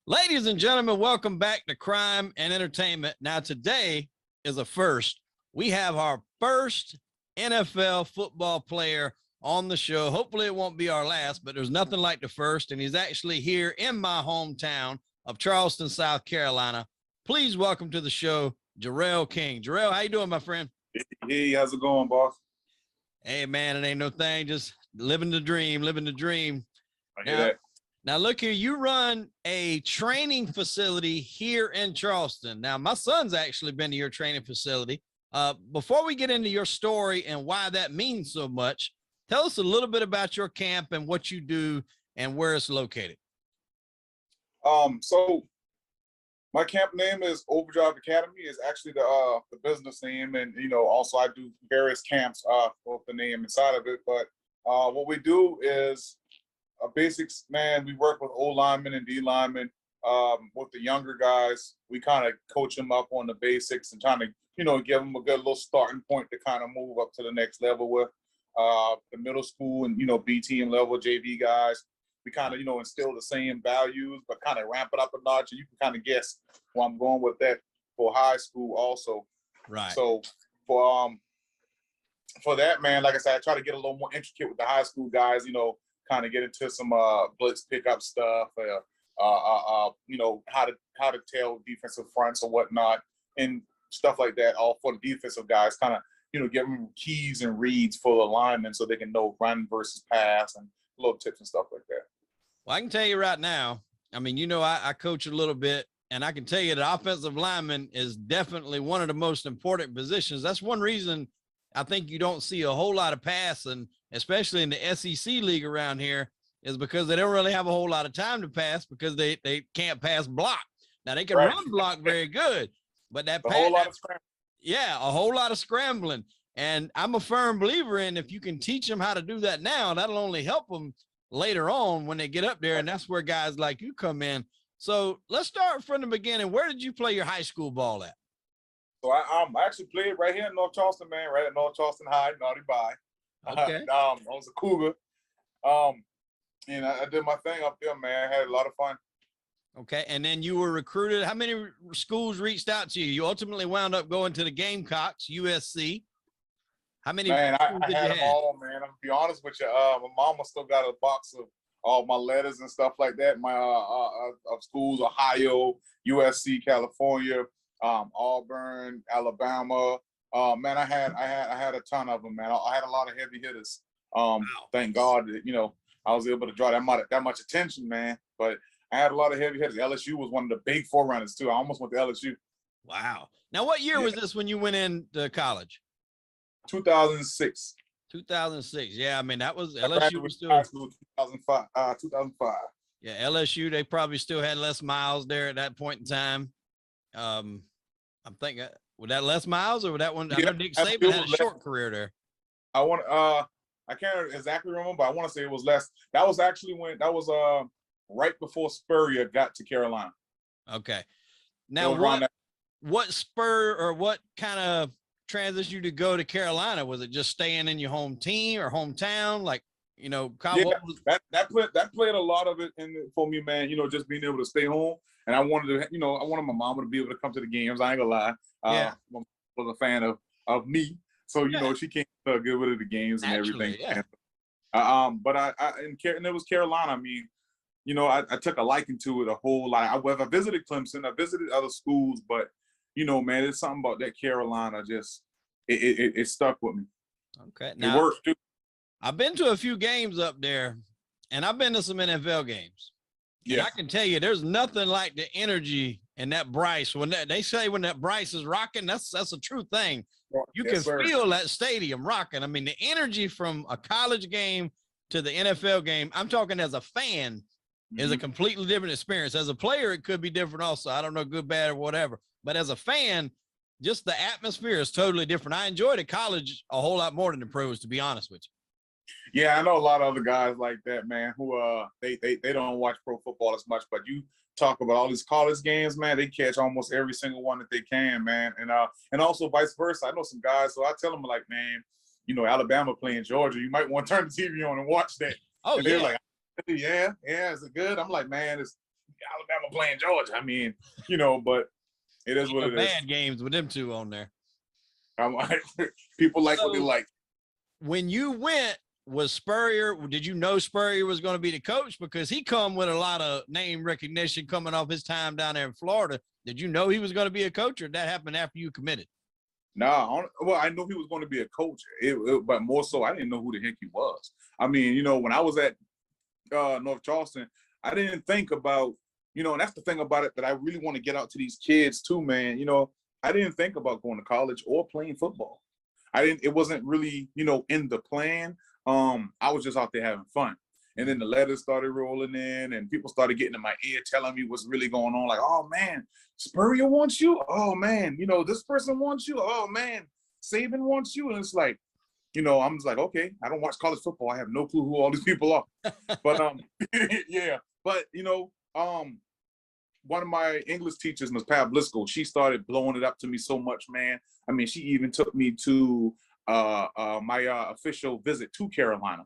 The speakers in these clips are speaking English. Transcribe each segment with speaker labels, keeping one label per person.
Speaker 1: Ladies and gentlemen, welcome back to Crime and Entertainment. Now, today is a first. We have our first NFL football player on the show. Hopefully it won't be our last, but there's nothing like the first, and he's actually here in my hometown of Charleston, South Carolina. Please welcome to the show, Jarriel King. Jarriel, how you doing, my friend?
Speaker 2: Hey, how's it going, boss?
Speaker 1: Hey, man, it ain't no thing. Just living the dream, living the dream.
Speaker 2: I hear that.
Speaker 1: Now, look here, you run a training facility here in Charleston. Now, my son's actually been to your training facility. Before we get into your story and why that means so much, tell us a little bit about your camp and what you do and where it's located.
Speaker 2: So my camp name is Overdrive Academy. Is actually the business name, and also I do various camps with the name inside of it. But what we do is basics, man. We work with O linemen and D linemen. With the younger guys, we kind of coach them up on the basics and trying to, give them a good little starting point to kind of move up to the next level with the middle school and, B team level JV guys. We kind of, instill the same values, but kind of ramp it up a notch. And you can kind of guess where I'm going with that for high school also.
Speaker 1: Right.
Speaker 2: So for that, man, like I said, I try to get a little more intricate with the high school guys, kind of get into some blitz pickup stuff, how to tell defensive fronts or whatnot, and stuff like that, all for the defensive guys, kind of, give them keys and reads for the linemen so they can know run versus pass and little tips and stuff like that.
Speaker 1: Well, I can tell you right now, I mean, I coach a little bit, and I can tell you that offensive lineman is definitely one of the most important positions. That's one reason I think you don't see a whole lot of passing, especially in the SEC league around here, is because they don't really have a whole lot of time to pass because they can't pass block. Now they can run block very good, but a whole lot of scrambling. Yeah, a whole lot of scrambling. And I'm a firm believer in if you can teach them how to do that now, that'll only help them later on when they get up there. And that's where guys like you come in. So let's start from the beginning. Where did you play your high school ball at?
Speaker 2: So I actually played right here in North Charleston, man, right at North Charleston High, Naughty By.
Speaker 1: Okay.
Speaker 2: I was a Cougar. And I did my thing up there, man. I had a lot of fun.
Speaker 1: Okay. And then you were recruited. How many schools reached out to you? You ultimately wound up going to the Gamecocks, USC. How many?
Speaker 2: Man, I had them all, man. I'm gonna be honest with you. My mama still got a box of all my letters and stuff like that. My of schools: Ohio, USC, California, Auburn, Alabama. Man, I had a ton of them, man. I had a lot of heavy hitters. Wow. Thank God that I was able to draw that much attention, man. But I had a lot of heavy hitters. LSU was one of the big forerunners too. I almost went to LSU.
Speaker 1: Wow. Now, what year was this when you went into college?
Speaker 2: 2006.
Speaker 1: 2006. Yeah, I mean that was LSU was still
Speaker 2: 2005. 2005.
Speaker 1: Yeah, LSU. They probably still had Les Miles there at that point in time. I'm thinking, was that Les Miles or was that one?
Speaker 2: Yeah,
Speaker 1: I know Nick Saban had a short career there.
Speaker 2: I can't exactly remember, but I want to say it was less. That was actually right before Spurrier got to Carolina.
Speaker 1: Okay. Now what spur or what kind of transitioned you to go to Carolina? Was it just staying in your home team or hometown? Like,
Speaker 2: that played a lot of it for me, man. Just being able to stay home. And I wanted my mama to be able to come to the games. I ain't gonna lie. My mom was a fan of me. So, she came to get rid of the games and everything.
Speaker 1: Yeah.
Speaker 2: But and it was Carolina. I mean, I took a liking to it a whole lot. I visited Clemson, I visited other schools, but man, it's something about that Carolina just it stuck with me.
Speaker 1: Okay.
Speaker 2: Now, it worked too.
Speaker 1: I've been to a few games up there, and I've been to some NFL games. Yeah. And I can tell you, there's nothing like the energy and that Bryce. When they say when that Bryce is rocking, that's a true thing. You can feel that stadium rocking. I mean, the energy from a college game to the NFL game, I'm talking as a fan, is a completely different experience. As a player, it could be different also. I don't know, good, bad, or whatever. But as a fan, just the atmosphere is totally different. I enjoyed the college a whole lot more than the pros, to be honest with you.
Speaker 2: Yeah, I know a lot of other guys like that, man, who they don't watch pro football as much, but you talk about all these college games, man, they catch almost every single one that they can, man. And also vice versa. I know some guys, so I tell them like, man, Alabama playing Georgia, you might want to turn the TV on and watch that.
Speaker 1: Oh,
Speaker 2: and they're like, yeah, is it good? I'm like, man, Alabama playing Georgia. I mean, but it is what it is.
Speaker 1: Bad games with them two on there.
Speaker 2: I'm like, people like what they like.
Speaker 1: When you went, was Spurrier, did you know Spurrier was going to be the coach? Because he come with a lot of name recognition coming off his time down there in Florida. Did you know he was going to be a coach, or did that happen after you committed?
Speaker 2: No, well, I knew he was going to be a coach, but more so, I didn't know who the heck he was. I mean, when I was at North Charleston, I didn't think about, and that's the thing about it that I really want to get out to these kids too, man. I didn't think about going to college or playing football. It wasn't really, in the plan. I was just out there having fun. And then the letters started rolling in and people started getting in my ear telling me what's really going on. Like, oh man, Spurrier wants you. Oh man, this person wants you. Oh man, Saban wants you. And it's like, I'm just like, okay, I don't watch college football. I have no clue who all these people are. But yeah. But one of my English teachers, Ms. Pat Bliscoe, she started blowing it up to me so much, man. I mean, she even took me to my official visit to Carolina.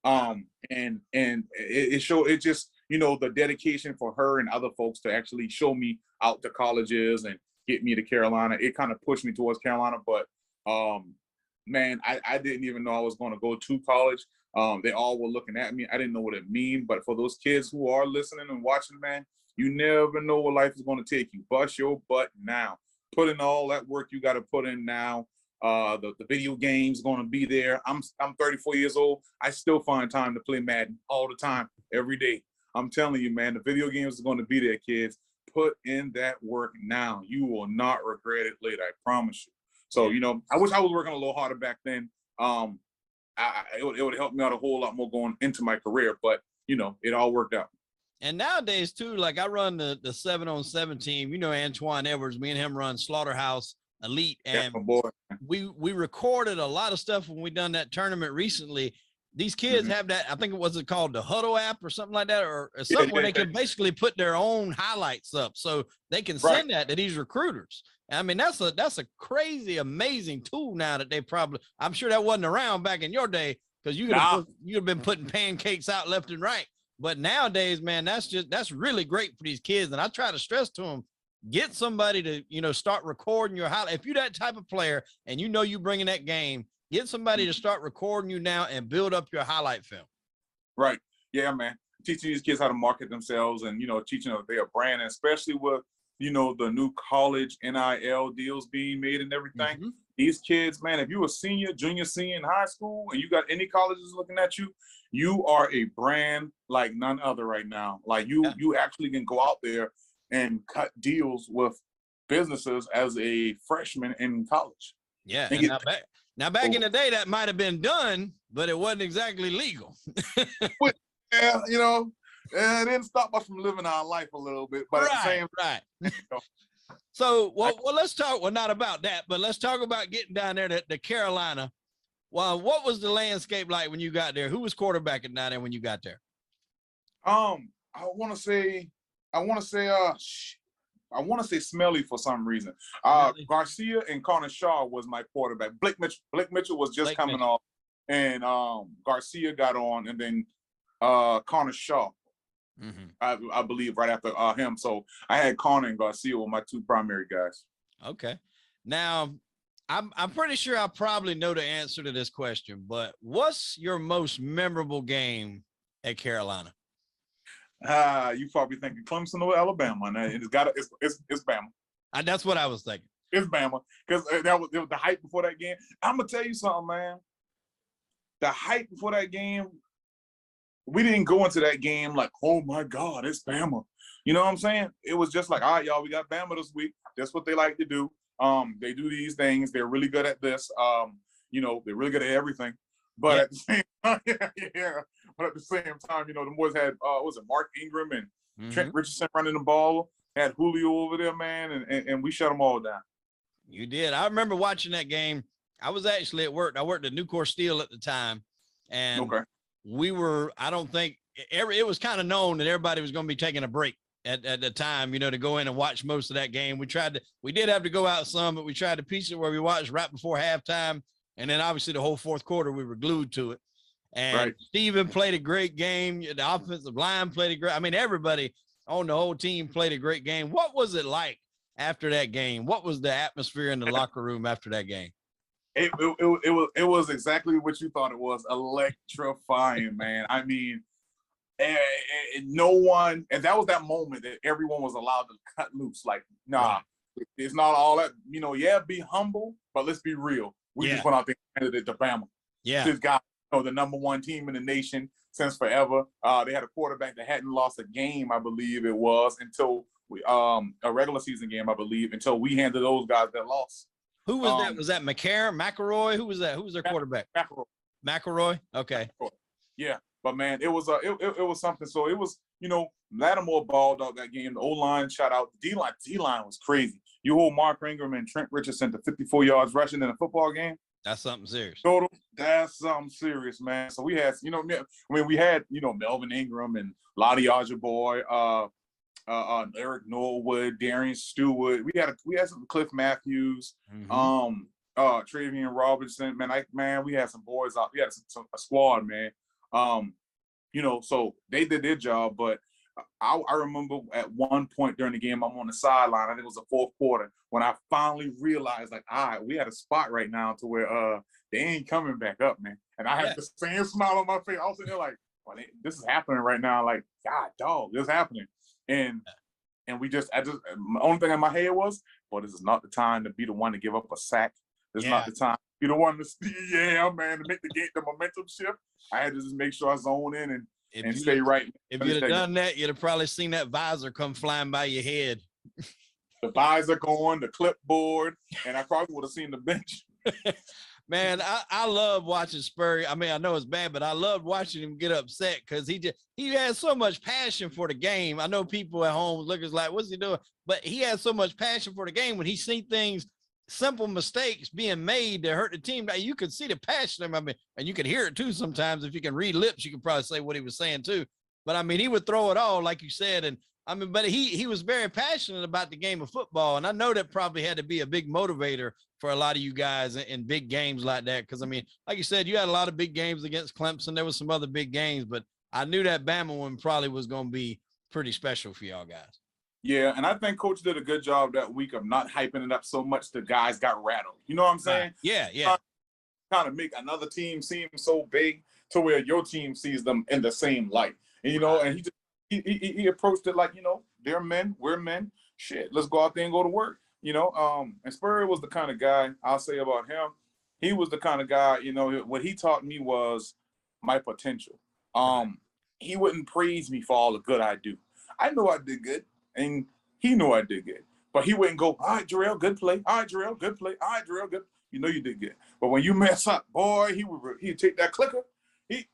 Speaker 2: And it showed, it just, the dedication for her and other folks to actually show me out to colleges and get me to Carolina. It kind of pushed me towards Carolina, but man, I didn't even know I was going to go to college. They all were looking at me. I didn't know what it mean, but for those kids who are listening and watching, man, you never know where life is going to take you. Bust your butt now. Put in all that work you got to put in now. The video game's going to be there. I'm 34 years old. I still find time to play Madden all the time, every day. I'm telling you, man, the video games are going to be there, kids. Put in that work now. You will not regret it later. I promise you. So, I wish I was working a little harder back then. It would help me out a whole lot more going into my career, but, it all worked out.
Speaker 1: And nowadays, too, like I run the 7-on-7 team. Antoine Edwards, me and him run Slaughterhouse Elite, and we recorded a lot of stuff when we done that tournament recently. These kids have that, I think it was called the Huddle app or something like that, or something where they can basically put their own highlights up so they can send that to these recruiters. I mean, that's a crazy, amazing tool now that they probably, I'm sure that wasn't around back in your day, because you'd have been putting pancakes out left and right. But nowadays, man, that's really great for these kids. And I try to stress to them, get somebody to, start recording your highlight. If you're that type of player and you bringing that game, get somebody to start recording you now and build up your highlight film.
Speaker 2: Right. Yeah, man. Teaching these kids how to market themselves and, teaching them their brand, and especially with, the new college NIL deals being made and everything. These kids, man, if you're a senior, junior, senior in high school and you got any colleges looking at you, you are a brand like none other right now. Like you actually can go out there and cut deals with businesses as a freshman in college.
Speaker 1: Yeah. And now back in the day, that might have been done, but it wasn't exactly legal.
Speaker 2: Yeah, it didn't stop us from living our life a little bit, but at the same time.
Speaker 1: So, let's talk. Well, not about that, but let's talk about getting down there to Carolina. Well, what was the landscape like when you got there? Who was quarterbacking down there when you got there?
Speaker 2: I want to say Smelly for some reason. Garcia and Connor Shaw was my quarterback. Blake Mitchell was just coming off, and Garcia got on, and then Connor Shaw, I believe, right after him. So I had Connor and Garcia were my two primary guys.
Speaker 1: Okay. Now, I'm pretty sure I probably know the answer to this question, but what's your most memorable game at Carolina?
Speaker 2: You probably thinking Clemson or Alabama, and it's Bama.
Speaker 1: That's what I was thinking.
Speaker 2: It's Bama, because that was the hype before that game. I'm gonna tell you something, man. The hype before that game, we didn't go into that game like, oh my God, it's Bama. You know what I'm saying? It was just like, all right, y'all, we got Bama this week. That's what they like to do. They do these things. They're really good at this. They're really good at everything. But at the same time, But at the same time, the boys had was it Mark Ingram and Trent Richardson running the ball, had Julio over there, man, and we shut them all down.
Speaker 1: You did. I remember watching that game. I was actually at work. I worked at Nucor Steel at the time, and we were. I don't think it was kind of known that everybody was going to be taking a break at the time, to go in and watch most of that game. We did have to go out some, but we tried to piece it where we watched right before halftime. And then obviously the whole fourth quarter, we were glued to it. And Steven played a great game. The offensive line played a great. I mean, everybody. on the whole team played a great game. What was it like after that game? What was the atmosphere in the locker room after that game?
Speaker 2: It was exactly what you thought it was. Electrifying, man. I mean, no one, and that was that moment that everyone was allowed to cut loose. Like, nah, it's not all that, yeah, be humble, but let's be real. We just went out there and handed it to Bama.
Speaker 1: Yeah.
Speaker 2: This guy, the number one team in the nation since forever. They had a quarterback that hadn't lost a game, I believe it was, until a regular season game, I believe, until we handed those guys that loss.
Speaker 1: Who was that? Was that McElroy? Who was that? Who was their quarterback? McElroy. Okay.
Speaker 2: Yeah, but man, it was something. So it was, Lattimore balled out that game. The O-line shot out. The D-line was crazy. You hold Mark Ingram and Trent Richardson to 54 yards rushing in a football game.
Speaker 1: That's something serious.
Speaker 2: Total. That's something serious, man. So we had, we had, Melvin Ingram and Lottie Ajaboy, Eric Norwood, Darian Stewart. We had some Cliff Matthews, Travian Robinson. Man, we had some boys out. We had a squad, man. So they did their job, but I remember at one point during the game, I'm on the sideline. I think it was the fourth quarter when I finally realized, like, all right, we had a spot right now to where they ain't coming back up, man. And I had the same smile on my face. I was sitting there like, well, this is happening right now. Like, God, dog, this is happening. And the only thing in my head was, well, this is not the time to be the one to give up a sack. This is not the time to be the one to to make the momentum shift. I had to just make sure I zone in and stay right.
Speaker 1: If you'd have done that, you'd have probably seen that visor come flying by your head.
Speaker 2: The visor going, the clipboard, and I probably would have seen the bench.
Speaker 1: Man, I love watching Spurrier. I mean, I know it's bad, but I love watching him get upset because he has so much passion for the game. I know people at home look like, what's he doing? But he has so much passion for the game. When he sees things, simple mistakes being made to hurt the team, you could see the passion in him. I mean, and you could hear it too sometimes. If you can read lips, you can probably say what he was saying too. But I mean, he would throw it all, like you said. And I mean, but he was very passionate about the game of football. And I know that probably had to be a big motivator for a lot of you guys in big games like that. Because I mean, like you said, you had a lot of big games against Clemson. There was some other big games, but I knew that Bama one probably was going to be pretty special for y'all guys.
Speaker 2: Yeah, and I think Coach did a good job that week of not hyping it up so much the guys got rattled. You know what I'm saying?
Speaker 1: Yeah.
Speaker 2: Kind of make another team seem so big to where your team sees them in the same light. And, and he approached it like, they're men, we're men. Shit, let's go out there and go to work. And Spurrier was the kind of guy, I'll say about him, he was the kind of guy, what he taught me was my potential. He wouldn't praise me for all the good I do. I know I did good. And he knew I did good. But he wouldn't go, all right, Jarriel, good play. All right, Jarriel, good play. All right, Jarriel, good. You know you did good. But when you mess up, boy, he'd take that clicker.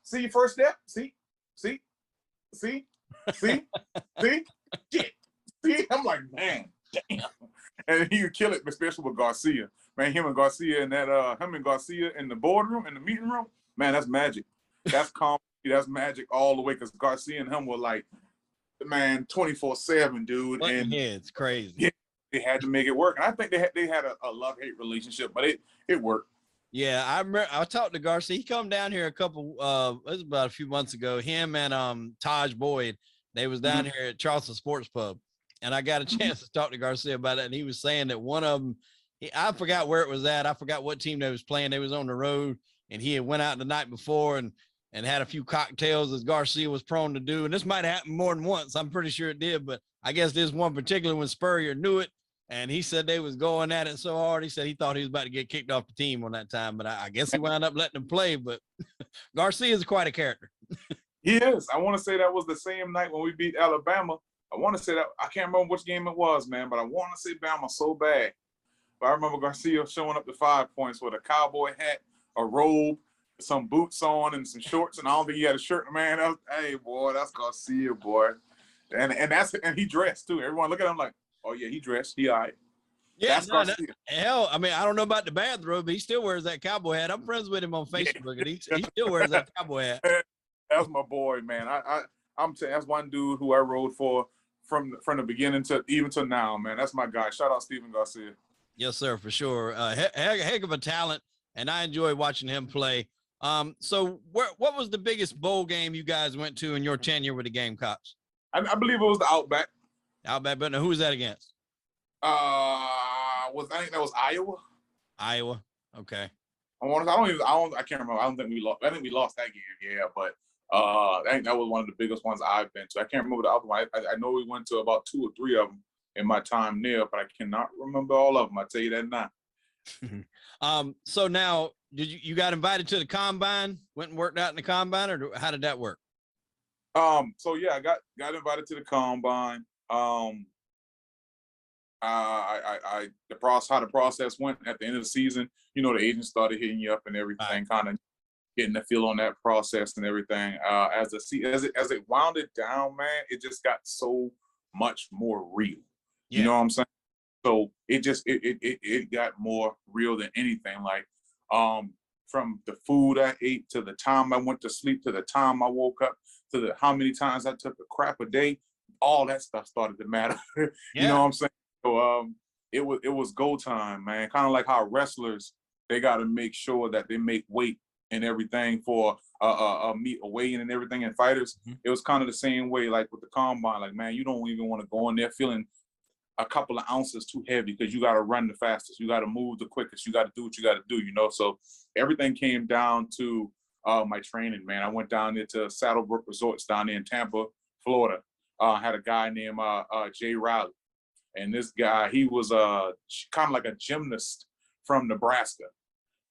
Speaker 2: See your first step? See? Shit. See? I'm like, man, damn. And he would kill it, especially with Garcia. Man, him and Garcia in the boardroom, in the meeting room, man, that's magic. That's calm. That's magic all the way because Garcia and him were like, man, 24/7, dude. And
Speaker 1: yeah, it's crazy.
Speaker 2: Yeah, they had to make it work. And I think they had a love-hate relationship, but it worked.
Speaker 1: Yeah, I remember I talked to Garcia. He come down here it was about a few months ago. Him and Taj Boyd, they was down here at Charleston Sports Pub. And I got a chance to talk to Garcia about it. And he was saying that one of them, I forgot where it was at. I forgot what team they was playing. They was on the road and he had went out the night before and had a few cocktails as Garcia was prone to do. And this might happen more than once. I'm pretty sure it did, but I guess this one particular when Spurrier knew it. And he said they was going at it so hard. He said he thought he was about to get kicked off the team on that time, but I guess he wound up letting him play. But Garcia is quite a character.
Speaker 2: He is. I want to say that was the same night when we beat Alabama. I want to say that, I can't remember which game it was, man, but I want to say Bama so bad. But I remember Garcia showing up to 5 points with a cowboy hat, a robe, some boots on, and some shorts, and I don't think he had a shirt. Man, hey, boy, that's Garcia, boy. And he dressed, too. Everyone look at him like, oh, yeah, he dressed. He all right.
Speaker 1: Yeah, hell, I mean, I don't know about the bathrobe, but he still wears that cowboy hat. I'm friends with him on Facebook, and he still wears that cowboy hat.
Speaker 2: That's my boy, man. I'm saying that's one dude who I rode for from the beginning to even to now, man. That's my guy. Shout out Steven Garcia.
Speaker 1: Yes, sir, for sure. Heck of a talent, and I enjoy watching him play. So what was the biggest bowl game you guys went to in your tenure with the Gamecocks?
Speaker 2: I believe it was the Outback.
Speaker 1: Outback, but who was that against?
Speaker 2: I think that was Iowa.
Speaker 1: Iowa. Okay.
Speaker 2: I can't remember. I don't think we lost. I think we lost that game. Yeah, but I think that was one of the biggest ones I've been to. I can't remember the other one. I know we went to about 2 or 3 of them in my time there, but I cannot remember all of them. I tell you that now.
Speaker 1: So now, did you got invited to the combine? Went and worked out in the combine, or how did that work?
Speaker 2: So yeah, I got invited to the combine. How the process went at the end of the season. You know, the agents started hitting you up and everything, kind of getting the feel on that process and everything. As it wounded down, man, it just got so much more real. Yeah. You know what I'm saying? So it got more real than anything. Like, from the food I ate to the time I went to sleep to the time I woke up to how many times I took a crap a day, all that stuff started to matter. Yeah. You know what I'm saying? So it was go time, man. Kind of like how wrestlers, they got to make sure that they make weight and everything for a weigh-in and everything. And fighters, it was kind of the same way, like with the combine. Like, man, you don't even want to go in there feeling a couple of ounces too heavy, because you got to run the fastest, you got to move the quickest, you got to do what you got to do, you know. So everything came down to my training, man. I went down there to Saddlebrook Resorts down there in Tampa, Florida. I had a guy named Jay Riley, and this guy, he was kind of like a gymnast from Nebraska.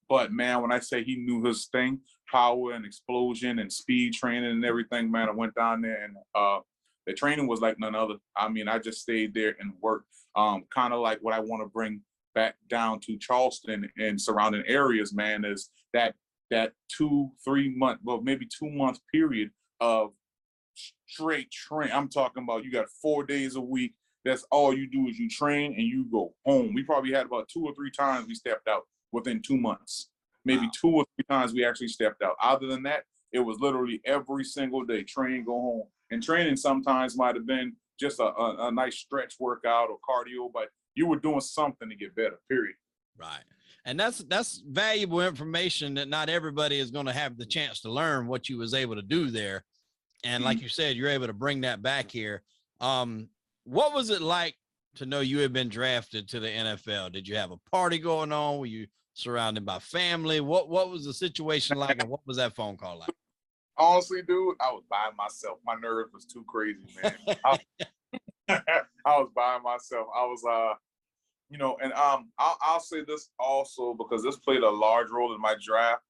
Speaker 2: But man, when I say he knew his thing, power and explosion and speed training and everything, man, I went down there and the training was like none other. I mean, I just stayed there and worked, kind of like what I want to bring back down to Charleston and surrounding areas, man, is that 2-3 month, well, maybe 2 month period of straight train. I'm talking about you got 4 days a week. That's all you do is you train and you go home. We probably had about 2 or 3 times we stepped out within 2 months. Maybe wow. 2 or 3 times we actually stepped out. Other than that, it was literally every single day, train, go home. And training sometimes might have been just a nice stretch workout or cardio, but you were doing something to get better, period.
Speaker 1: Right. And that's valuable information that not everybody is going to have the chance to learn what you was able to do there. And like you said, you're able to bring that back here. What was it like to know you had been drafted to the NFL? Did you have a party going on? Were you surrounded by family? What was the situation like, and what was that phone call like?
Speaker 2: Honestly, dude, I was by myself. My nerves was too crazy, man. I was by myself. I was, you know, and I'll say this also, because this played a large role in my draft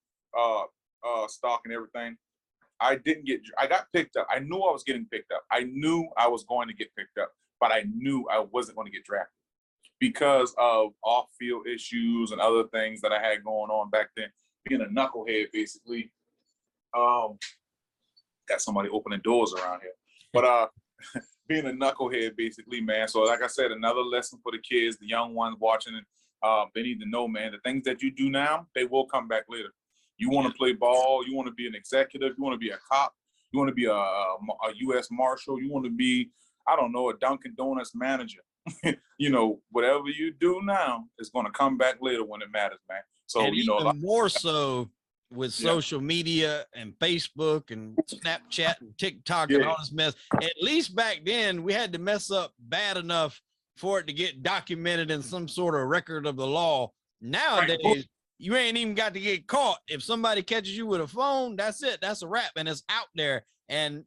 Speaker 2: stock and everything. I got picked up. I knew I was getting picked up. I knew I was going to get picked up, but I knew I wasn't going to get drafted because of off-field issues and other things that I had going on back then. Being a knucklehead, basically. Got somebody opening doors around here. But being a knucklehead, basically, man. So like I said, another lesson for the kids, the young ones watching, they need to know, man, the things that you do now, they will come back later. You want to play ball, you want to be an executive, you want to be a cop, you want to be a U.S. Marshal, you want to be, I don't know, a Dunkin' Donuts manager. You know, whatever you do now is going to come back later when it matters, man. So,
Speaker 1: and
Speaker 2: you know,
Speaker 1: even more so with social media and Facebook and Snapchat and TikTok and all this mess. At least back then, we had to mess up bad enough for it to get documented in some sort of record of the law. Nowadays, you ain't even got to get caught. If somebody catches you with a phone, that's it. That's a wrap, and it's out there. And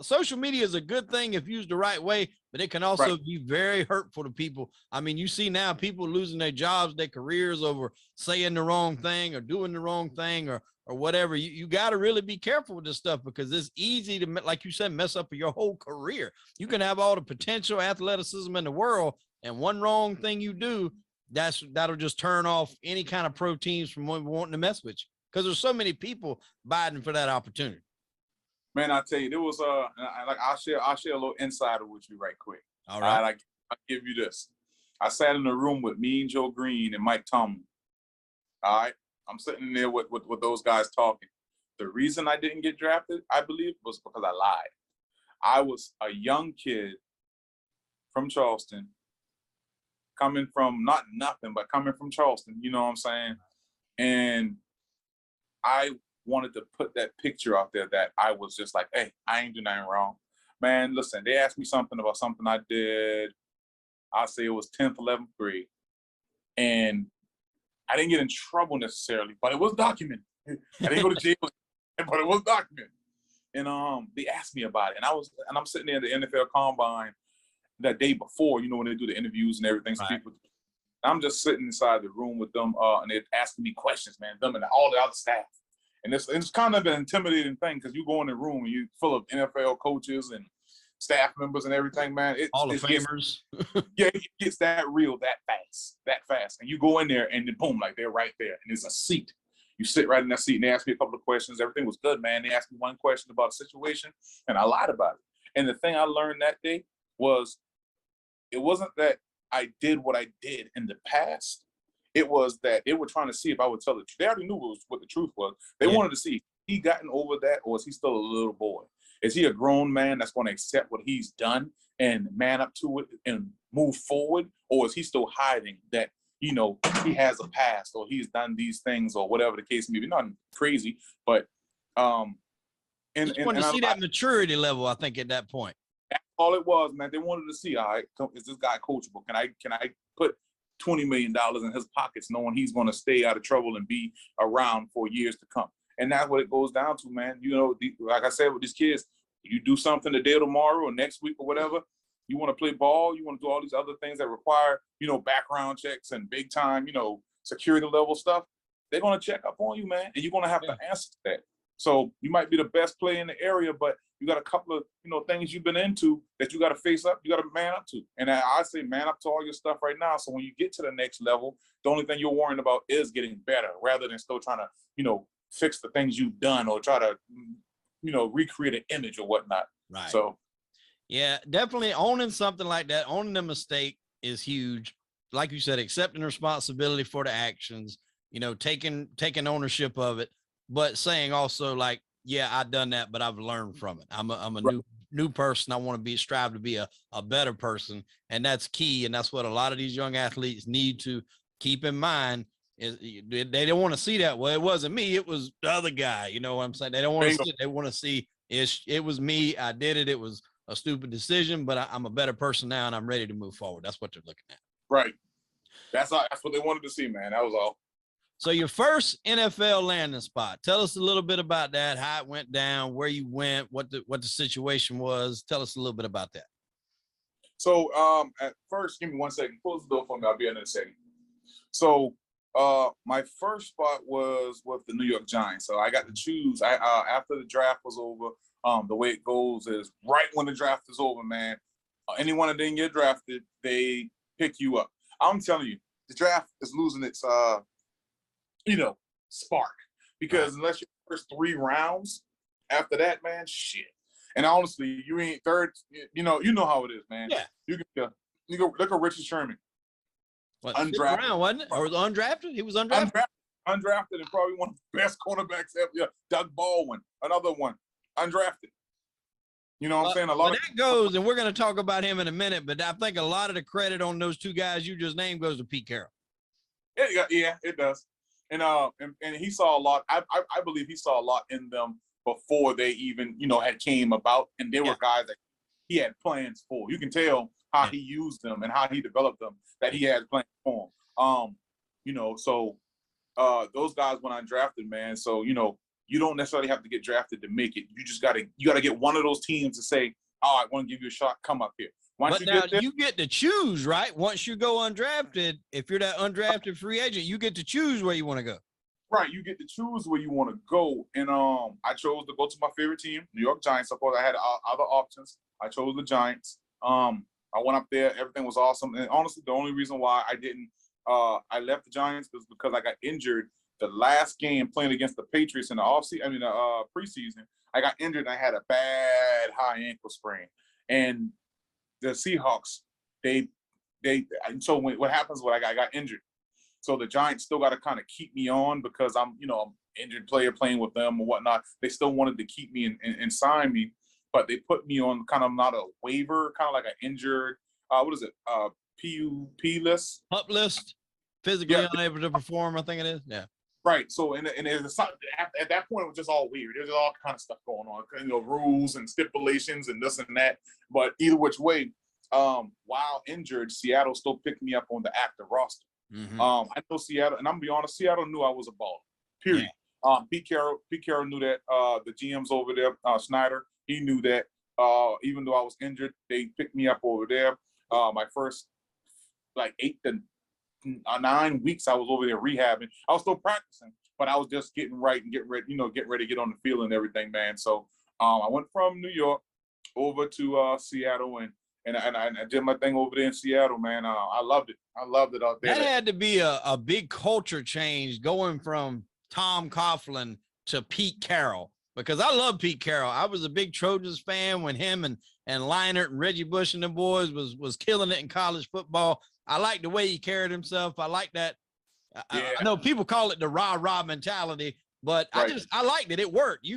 Speaker 1: social media is a good thing if used the right way, but it can also be very hurtful to people. I mean, you see now people losing their jobs, their careers over saying the wrong thing or doing the wrong thing or whatever. You got to really be careful with this stuff, because it's easy to, like you said, mess up your whole career. You can have all the potential athleticism in the world, and one wrong thing you do, that'll just turn off any kind of pro teams from wanting to mess with you, because there's so many people biting for that opportunity.
Speaker 2: Man, I tell you, there was I'll share a little insider with you right quick.
Speaker 1: All right.
Speaker 2: I'll give you this. I sat in a room with Mean Joe Green and Mike Tomlin. All right. I'm sitting there with those guys talking. The reason I didn't get drafted, I believe, was because I lied. I was a young kid from Charleston, coming from not nothing, but coming from Charleston, you know what I'm saying? And I wanted to put that picture out there that I was just like, hey, I ain't do nothing wrong. Man, listen, they asked me something about something I did. I'll say it was 10th, 11th grade. And I didn't get in trouble necessarily, but it was documented. I didn't go to jail, but it was documented. And they asked me about it. And I'm sitting there at the NFL Combine that day before, when they do the interviews and everything. So
Speaker 1: right.
Speaker 2: I'm just sitting inside the room with them, and they're asking me questions, man, them and all the other staff. And it's kind of an intimidating thing because you go in the room and you're full of NFL coaches and staff members and everything, man.
Speaker 1: All the famers.
Speaker 2: Yeah, it gets that real that fast. And you go in there and then boom, like they're right there. And there's a seat. You sit right in that seat and they ask me a couple of questions. Everything was good, man. They asked me one question about a situation and I lied about it. And the thing I learned that day was it wasn't that I did what I did in the past. It was that they were trying to see if I would tell the truth. They already knew what the truth was. They wanted to see if he gotten over that or is he still a little boy? Is he a grown man that's going to accept what he's done and man up to it and move forward? Or is he still hiding that, he has a past or he's done these things or whatever the case may be? Nothing crazy, but
Speaker 1: you wanted to see that maturity level, I think, at that point.
Speaker 2: That's all it was, man. They wanted to see, all right, is this guy coachable? Can I put $20 million in his pockets knowing he's going to stay out of trouble and be around for years to come? And that's what it goes down to, man. Like I said with these kids, you do something today or tomorrow or next week or whatever, you want to play ball, you want to do all these other things that require, background checks and big time, security level stuff, they're going to check up on you, man. And you're going to have to answer that. So you might be the best player in the area, but you got a couple of, things you've been into that you got to face up, you got to man up to. And I say man up to all your stuff right now. So when you get to the next level, the only thing you're worrying about is getting better rather than still trying to, fix the things you've done or try to, recreate an image or whatnot.
Speaker 1: Right.
Speaker 2: So.
Speaker 1: Yeah, definitely owning something like that, owning a mistake is huge. Like you said, accepting responsibility for the actions, taking ownership of it, but saying also like, yeah, I've done that, but I've learned from it. I'm a new person. I want to strive to be a better person. And that's key. And that's what a lot of these young athletes need to keep in mind is they don't want to see that. Well, it wasn't me. It was the other guy. You know what I'm saying? They don't want to see it. They want to see it was me. I did it. It was a stupid decision, but I'm a better person now and I'm ready to move forward. That's what they're looking at.
Speaker 2: Right. That's what they wanted to see, man. That was all.
Speaker 1: So your first NFL landing spot, tell us a little bit about that, how it went down, where you went, what the situation was. Tell us a little bit about that.
Speaker 2: So at first, give me 1 second. Close the door for me. I'll be in a second. So my first spot was with the New York Giants. So I got to choose. After the draft was over, the way it goes is right when the draft is over, man, anyone that didn't get drafted, they pick you up. I'm telling you, the draft is losing its, spark because unless you're first 3 rounds, after that, man, shit. And honestly, you ain't third. You know how it is, man. Yeah. You go look at Richard Sherman.
Speaker 1: What, undrafted round, wasn't it? Or undrafted? He was undrafted.
Speaker 2: Undrafted and probably one of the best cornerbacks ever. Yeah, Doug Baldwin, another one, undrafted. You know what I'm saying? A lot of
Speaker 1: that goes, and we're going to talk about him in a minute, but I think a lot of the credit on those 2 guys you just named goes to Pete Carroll.
Speaker 2: Yeah, it does. And he saw a lot. I believe he saw a lot in them before they even, had came about. And they were guys that he had plans for. You can tell how he used them and how he developed them, that he had plans for them. So those guys went undrafted, man. So, you don't necessarily have to get drafted to make it. You just gotta get one of those teams to say, "Oh, I want to give you a shot. Come up here."
Speaker 1: But now you get to choose, right? Once you go undrafted, if you're that undrafted free agent, you get to choose where you want to go.
Speaker 2: Right, you get to choose where you want to go. And I chose to go to my favorite team, New York Giants. Of course, I had other options. I chose the Giants. I went up there. Everything was awesome. And honestly, the only reason why I left the Giants was because I got injured the last game playing against the Patriots in the preseason. I got injured and I had a bad high ankle sprain. And the Seahawks, what happens when I got injured? So the Giants still got to kind of keep me on because I'm injured player playing with them or whatnot. They still wanted to keep me and sign me, but they put me on kind of not a waiver, kind of like an injured, PUP list?
Speaker 1: PUP list, physically unable to perform, I think it is. Yeah.
Speaker 2: Right. So, and it's at that point, it was just all weird. There's all kind of stuff going on, rules and stipulations and this and that. But either which way, while injured, Seattle still picked me up on the active roster. I know Seattle, and I'm gonna be honest, Seattle knew I was a baller. Period. Yeah. Pete Carroll knew that. The GMs over there, Snyder, he knew that. Even though I was injured, they picked me up over there. My first 8 to 9 weeks, I was over there rehabbing. I was still practicing, but I was just getting right and getting ready to get on the field and everything, man. So I went from New York over to Seattle, and I did my thing over there in Seattle, man. I loved it. I loved it out there.
Speaker 1: That had to be a big culture change going from Tom Coughlin to Pete Carroll, because I love Pete Carroll. I was a big Trojans fan when him and Leinart and Reggie Bush and the boys was killing it in college football. I like the way he carried himself. I like that. I know people call it the rah-rah mentality, but right. I liked it. It worked.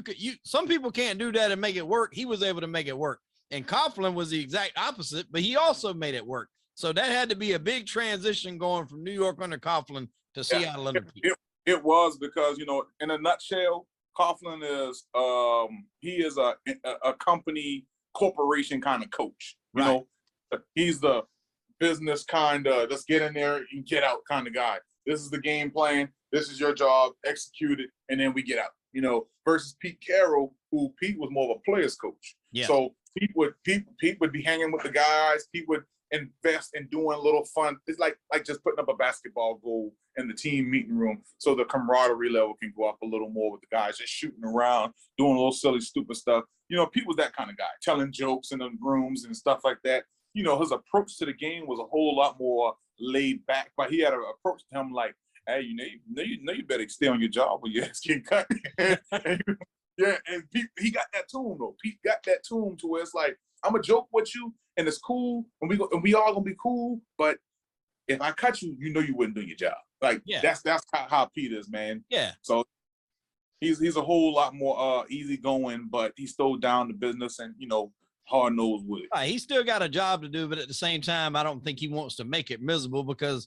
Speaker 1: Some people can't do that and make it work. He was able to make it work. And Coughlin was the exact opposite, but he also made it work. So that had to be a big transition going from New York under Coughlin to Seattle under Pete.
Speaker 2: It was because, in a nutshell, Coughlin is he is a company corporation kind of coach. You know, he's the business kind of let's get in there and get out kind of guy. This is the game plan. This is your job. Execute it, and then we get out. Versus Pete Carroll, who Pete was more of a player's coach. Yeah. So Pete would be hanging with the guys. Pete would invest in doing a little fun. It's like just putting up a basketball goal in the team meeting room, so the camaraderie level can go up a little more with the guys, just shooting around, doing a little silly, stupid stuff. Pete was that kind of guy, telling jokes in the rooms and stuff like that. His approach to the game was a whole lot more laid back, but he had an approach to him like, hey, you better stay on your job when your ass get cut. Yeah, and Pete, he got that to him though. Pete got that to him to where it's like, I'm a joke with you, and it's cool, and we all gonna be cool. But if I cut you, you wouldn't do your job. That's how Pete is, man. Yeah. So he's a whole lot more easygoing, but he's still down to business and hard nosed with it.
Speaker 1: Right. He still got a job to do, but at the same time, I don't think he wants to make it miserable, because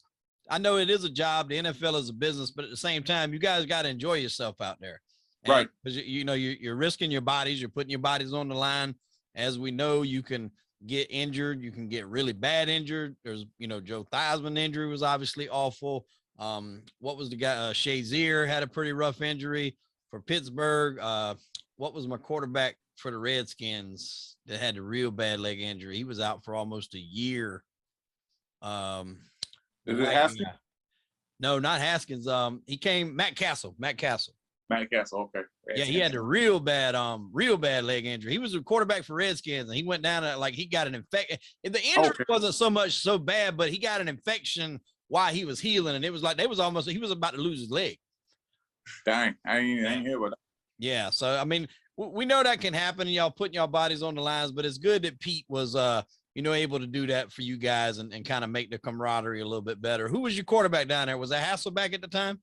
Speaker 1: I know it is a job. The NFL is a business, but at the same time, you guys got to enjoy yourself out there. Right. Because, you're risking your bodies. You're putting your bodies on the line. As we know, you can get injured. You can get really bad injured. There's, Joe Theismann injury was obviously awful. What was the guy? Shazier had a pretty rough injury for Pittsburgh. What was my quarterback for the Redskins that had a real bad leg injury? He was out for almost a year.
Speaker 2: Is it Haskins?
Speaker 1: No, not Haskins. He came, Matt Castle.
Speaker 2: Okay.
Speaker 1: Yeah, he had a real bad leg injury. He was a quarterback for Redskins, and he went down he got an infection. The injury wasn't so bad, but he got an infection while he was healing, and it was like he was about to lose his leg.
Speaker 2: Dang, I ain't hear about that.
Speaker 1: Yeah, so I mean, we know that can happen, and y'all putting y'all bodies on the lines, but it's good that Pete was able to do that for you guys and kind of make the camaraderie a little bit better. Who was your quarterback down there? Was that Hasselback at the time?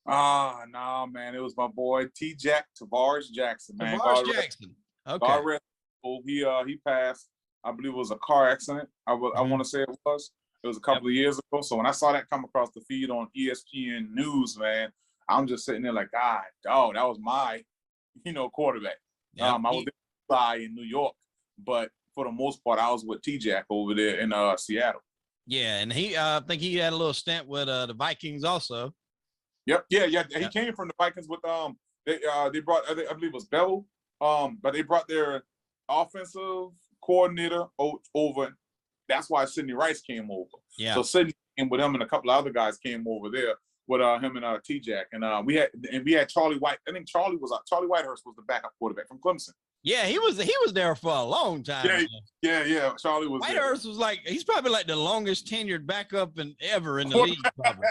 Speaker 2: No, man. It was my boy Tavares Jackson, man.
Speaker 1: Tavares Jackson. Okay.
Speaker 2: He passed. I believe it was a car accident. I want to say it was. It was a couple of years ago. So when I saw that come across the feed on ESPN News, man, I'm just sitting there like, God, dog, that was my, quarterback. Yep. I was in New York, but for the most part, I was with T-Jack over there in Seattle.
Speaker 1: Yeah, and I think he had a little stint with the Vikings also.
Speaker 2: Yep. Yeah. He came from the Vikings with they brought, I believe it was Bevel, but they brought their offensive coordinator over. That's why Sidney Rice came over. Yeah. So Sidney came with him, and a couple of other guys came over there with him and T-Jack, and we had Charlie White. I think Charlie Whitehurst was the backup quarterback from Clemson. Yeah,
Speaker 1: he was there for a long time.
Speaker 2: Yeah. Charlie was.
Speaker 1: Whitehurst was he's probably the longest tenured backup ever in the league. Probably.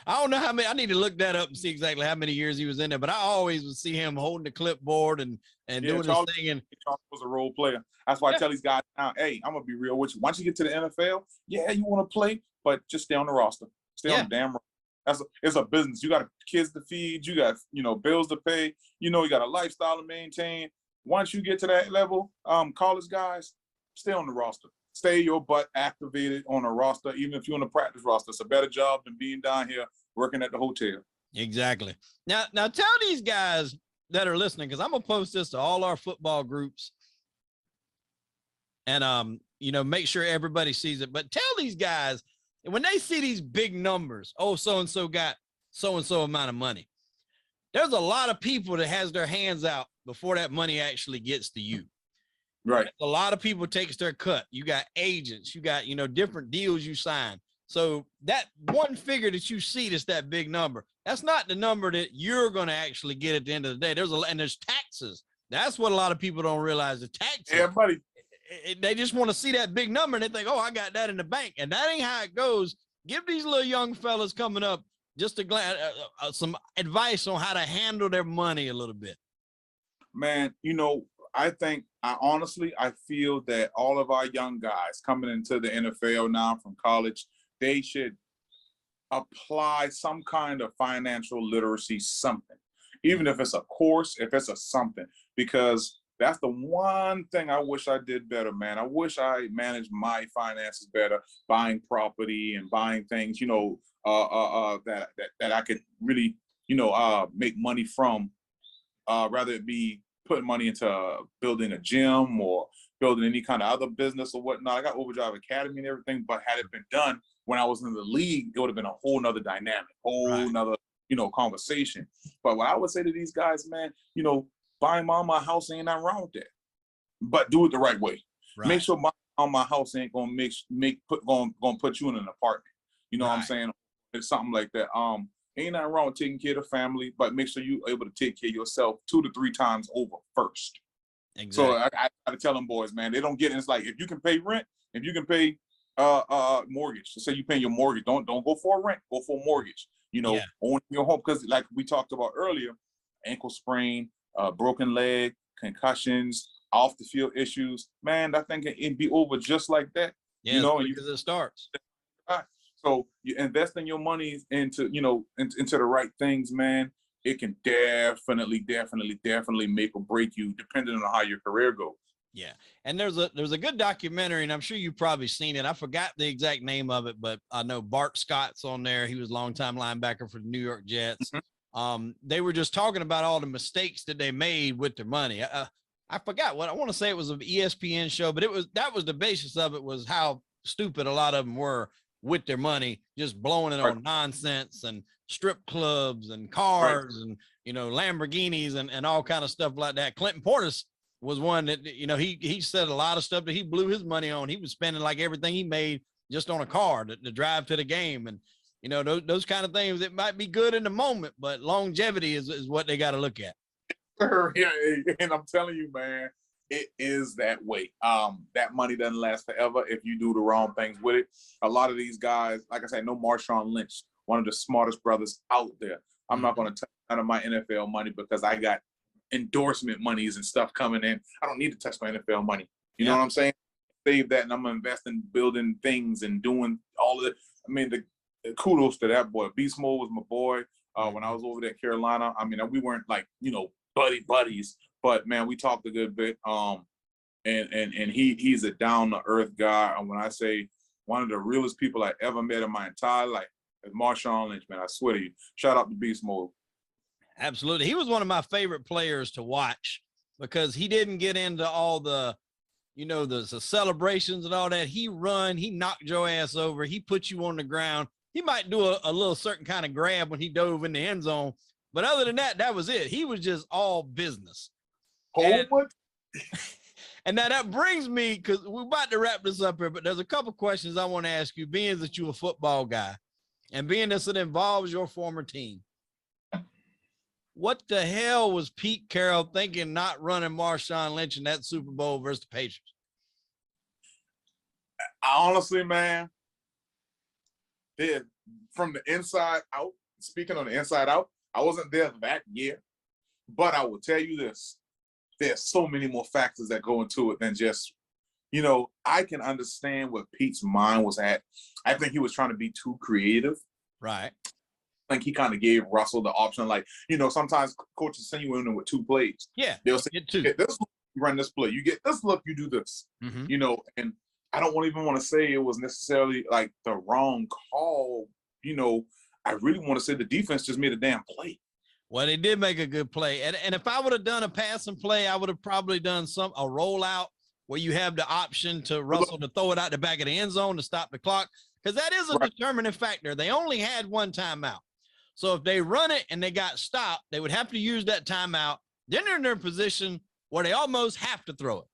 Speaker 1: I don't know how many. I need to look that up and see exactly how many years he was in there. But I always would see him holding the clipboard and doing his thing. And
Speaker 2: Charlie was a role player. That's why I tell these guys now, hey, I'm gonna be real with you. Once you get to the NFL, yeah, you want to play, but just stay on the roster. Stay on the damn roster. It's a business. You got kids to feed. You got bills to pay. You got a lifestyle to maintain. Once you get to that level, college guys, stay on the roster. Stay your butt activated on a roster, even if you're on the practice roster. It's a better job than being down here working at the hotel.
Speaker 1: Exactly. Now tell these guys that are listening, because I'm gonna post this to all our football groups, and make sure everybody sees it. But tell these guys, when they see these big numbers, oh, so and so got so and so amount of money, there's a lot of people that has their hands out before that money actually gets to you.
Speaker 2: Right.
Speaker 1: A lot of people takes their cut. You got agents, you got different deals you sign. So that one figure that you see that's that big number, that's not the number that you're going to actually get at the end of the day. There's taxes. That's what a lot of people don't realize, the taxes.
Speaker 2: Yeah, buddy.
Speaker 1: They just want to see that big number and they think, oh, I got that in the bank. And that ain't how it goes. Give these little young fellas coming up just some advice on how to handle their money a little bit.
Speaker 2: Man, I feel that all of our young guys coming into the NFL now from college, they should apply some kind of financial literacy, something, even if it's a course, if it's a something, because that's the one thing I wish I did better, man. I wish I managed my finances better, buying property and buying things, that I could really, make money from, rather it be putting money into building a gym or building any kind of other business or whatnot. I got Overdrive Academy and everything, but had it been done when I was in the league, it would have been a whole nother dynamic, nother, conversation. But what I would say to these guys, man, buying my house ain't nothing wrong with that, but do it the right way. Right. Make sure my house ain't gonna gonna put you in an apartment. You know what I'm saying? It's something like that. Ain't nothing wrong with taking care of the family, but make sure you're able to take care of yourself 2 to 3 times over first. Exactly. So I gotta tell them boys, man, they don't get it. It's like, if you can pay rent, if you can pay mortgage, so say you pay your mortgage, don't go for a rent, go for a mortgage. Own your home, because like we talked about earlier, ankle sprain, broken leg, concussions, off the field issues, man, that thing can be over just like that.
Speaker 1: Yeah, because it starts.
Speaker 2: So you invest in your money into the right things, man. It can definitely make or break you, depending on how your career goes.
Speaker 1: Yeah, and there's a good documentary, and I'm sure you've probably seen it. I forgot the exact name of it, but I know Bart Scott's on there. He was a longtime linebacker for the New York Jets. Mm-hmm. They were just talking about all the mistakes that they made with their money. I forgot what I want to say. It was an ESPN show, but that was the basis of it, was how stupid a lot of them were with their money, just blowing it on nonsense and strip clubs and cars and Lamborghinis and all kind of stuff like that. Clinton Portis was one that he said a lot of stuff that he blew his money on. He was spending like everything he made just on a car to drive to the game, and those kind of things. It might be good in the moment, but longevity is what they got to look at.
Speaker 2: Yeah, and I'm telling you, man, it is that way. That money doesn't last forever if you do the wrong things with it. A lot of these guys, like I said, no Marshawn Lynch, one of the smartest brothers out there. I'm not going to touch none of my NFL money because I got endorsement monies and stuff coming in. I don't need to touch my NFL money. You know what I'm saying? Save that, and I'm going to invest in building things and doing all of it. I mean, the kudos to that boy. Beast Mode was my boy. When I was over there at Carolina, I mean, we weren't like, buddies, but man, we talked a good bit. And he's a down to earth guy. And when I say one of the realest people I ever met in my entire life is Marshawn Lynch, man, I swear to you. Shout out to Beast Mode.
Speaker 1: Absolutely. He was one of my favorite players to watch because he didn't get into all the celebrations and all that. He knocked your ass over. He put you on the ground. He might do a little certain kind of grab when he dove in the end zone. But other than that, that was it. He was just all business. And now that brings me, because we're about to wrap this up here, but there's a couple questions I want to ask you, being that you're a football guy and being this it involves your former team. What the hell was Pete Carroll thinking not running Marshawn Lynch in that Super Bowl versus the Patriots?
Speaker 2: Honestly, man, from the inside out, speaking on the inside out, I wasn't there that year, but I will tell you this. There's so many more factors that go into it than just, I can understand what Pete's mind was at. I think he was trying to be too creative.
Speaker 1: Right.
Speaker 2: I think he kind of gave Russell the option, like, sometimes coaches send you in with 2 plays.
Speaker 1: Yeah.
Speaker 2: They'll say, get this look, you run this play. You get this look, you do this. Mm-hmm. And I don't even want to say it was necessarily like the wrong call. I really want to say the defense just made a damn play.
Speaker 1: Well, they did make a good play. And if I would have done a pass and play, I would have probably done a rollout where you have the option to Russell to throw it out the back of the end zone to stop the clock, because that is a determining factor. They only had one timeout. So if they run it and they got stopped, they would have to use that timeout. Then they're in their position where they almost have to throw it.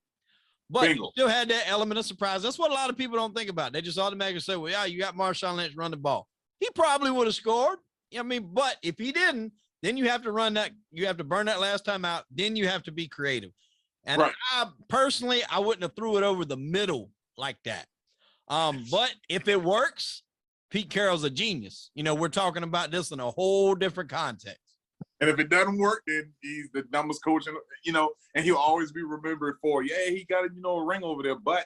Speaker 1: But you still had that element of surprise. That's what a lot of people don't think about. They just automatically say, well, yeah, you got Marshawn Lynch run the ball. He probably would have scored. I mean, but if he didn't, then you have to run that. You have to burn that last time out. Then you have to be creative. And I personally, I wouldn't have threw it over the middle like that. But if it works, Pete Carroll's a genius. You know, we're talking about this in a whole different context.
Speaker 2: And if it doesn't work, then he's the dumbest coach, you know, and he'll always be remembered for, yeah, he got, you know, a ring over there, but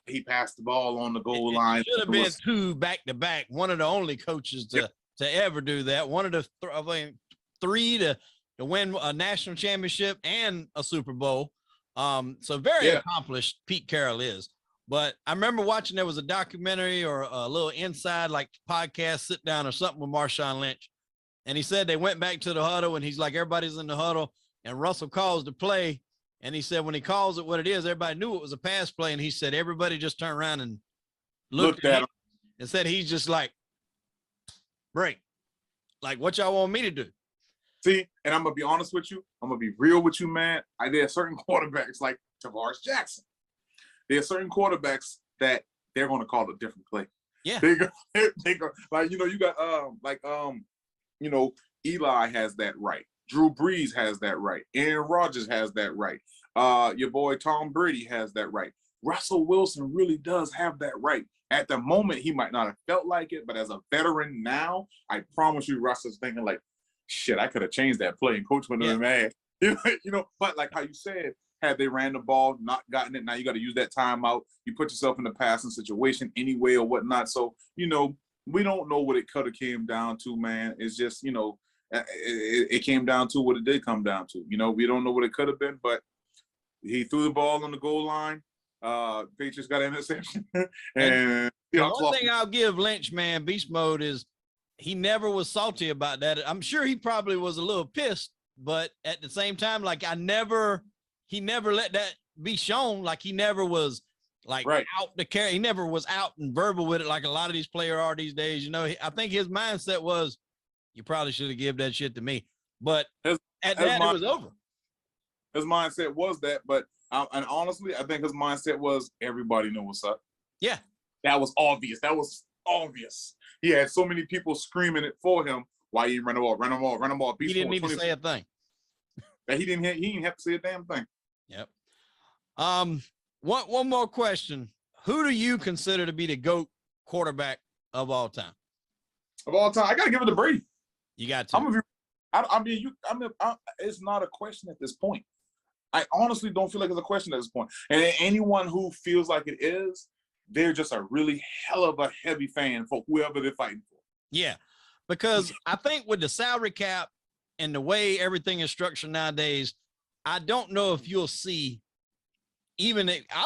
Speaker 2: he passed the ball on the goal line.
Speaker 1: Should have been two back-to-back. One of the only coaches to ever do that. One of the three to win a national championship and a Super Bowl. So very accomplished Pete Carroll is. But I remember watching, there was a documentary or a little inside like podcast sit down or something with Marshawn Lynch. And he said they went back to the huddle and he's like, everybody's in the huddle and Russell calls the play. And he said, when he calls it what it is, everybody knew it was a pass play. And he said, everybody just turned around and looked at him and said, he's just like, break. Like, what y'all want me to do?
Speaker 2: See, and I'm going to be honest with you. I'm going to be real with you, man. There are certain quarterbacks like Tavares Jackson. There are certain quarterbacks that they're going to call a different play.
Speaker 1: Yeah.
Speaker 2: They go, like, you know, you got, you know, Eli has that right. Drew Brees has that right. Aaron Rodgers has that right. Your boy Tom Brady has that right. Russell Wilson really does have that right. At the moment, he might not have felt like it, but as a veteran now, I promise you, Russell's thinking like, shit, I could have changed that play and coach wouldn't have been mad. You know, but like how you said, had they ran the ball, not gotten it, now you got to use that timeout. You put yourself in a passing situation anyway or whatnot. So, you know, we don't know what it could have came down to, man. It's just, you know, it came down to what it did come down to. You know, we don't know what it could have been, but he threw the ball on the goal line. Patriots got an interception. And
Speaker 1: the one thing I'll give Lynch, man, beast mode, is he never was salty about that. I'm sure he probably was a little pissed, but at the same time, like he never let that be shown. Like he never was like out to carry. He never was out and verbal with it like a lot of these players are these days. You know, I think his mindset was, you probably should have given that shit to me. But it was over.
Speaker 2: His mindset was that, but and honestly, I think his mindset was everybody knew what's up.
Speaker 1: Yeah.
Speaker 2: That was obvious. He had so many people screaming it for him. Why you run the ball, run the ball, run the ball.
Speaker 1: He didn't need to say a thing.
Speaker 2: He didn't have to say a damn thing.
Speaker 1: Yep. One more question. Who do you consider to be the GOAT quarterback of all time?
Speaker 2: Of all time, I gotta give it to Brady.
Speaker 1: You got to.
Speaker 2: It's not a question at this point. I honestly don't feel like it's a question at this point. And anyone who feels like it is, they're just a really hell of a heavy fan for whoever they're fighting for.
Speaker 1: Yeah, because I think with the salary cap and the way everything is structured nowadays, I don't know if you'll see I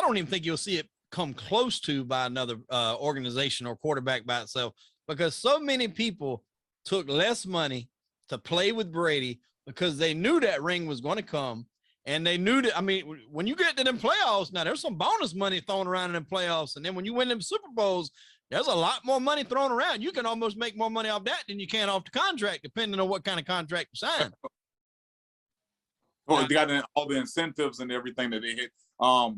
Speaker 1: don't even think you'll see it come close to by another organization or quarterback by itself, because so many people took less money to play with Brady because they knew that ring was going to come. And they knew that, I mean, when you get to them playoffs, now there's some bonus money thrown around in them playoffs. And then when you win them Super Bowls, there's a lot more money thrown around. You can almost make more money off that than you can off the contract, depending on what kind of contract you sign.
Speaker 2: Well, they got all the incentives and everything that they hit.